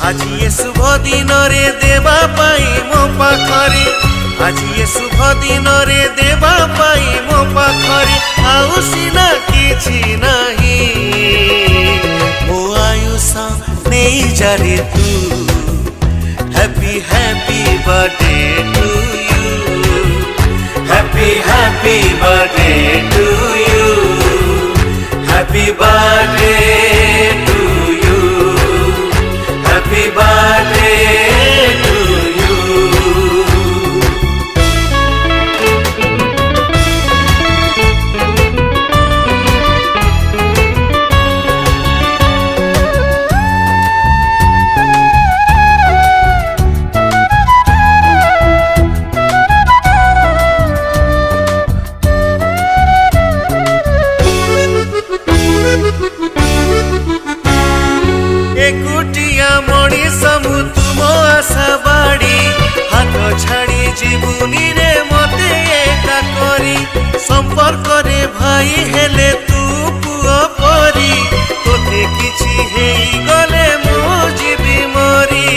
आज ये शुभ दिन रे देवा पाई मो पाखरे आज ये शुभ दिन रे देवा पाई मो पाखरे आउ सिना किछि नाही मो आयुष नहीं जारे तू happy happy birthday to you happy happy birthday to you happy birthday to you happy birthday to you एकुटिया मणिष मु तुम आशा बाड़ी हाथ छाड़ी जीवनी रे मते एका करी संपर्क रे भाई हेले तू पुआ परी तोते किछि हेई गले मो जीवी मरी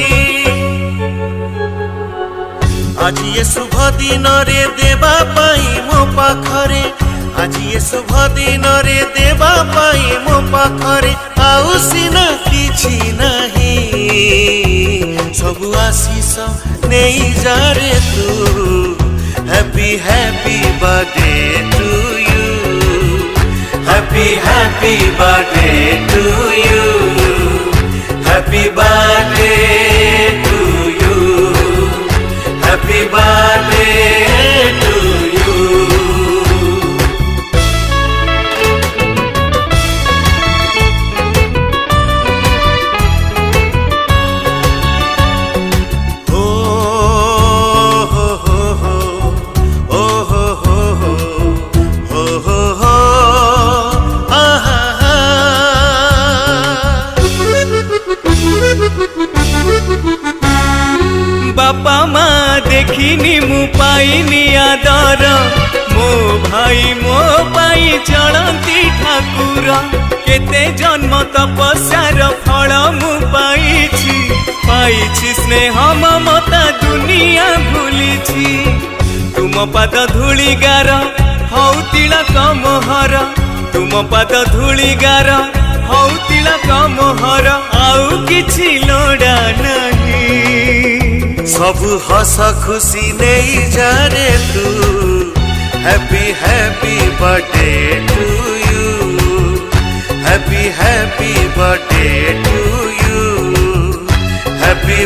आज ये शुभ दिन रे देवा पाई मो पाखरे आज ये शुभ दिन रे देवा पाई मो पाखरे आउ सिना किछि नाही सबु आशीष नहीं जा रे तू happy happy birthday to you happy happy birthday to you happy birthday to you happy birthday to you बापा माँ देखिनी मु पाइनी आदर मो भाई मो पाई चलती ठाकुर केते जन्म तपस्यार फल मु पाइछि स्नेह ममता दुनिया भूलिछि तुम पाद धूलिगार हौ तिलक मोहर तुम पाद धूलिगार हौ तिलक मोहर आउ किछि लोड़ा नहीं सब हस खुशी नहीं जा रे तू happy happy birthday to you happy happy birthday to you happy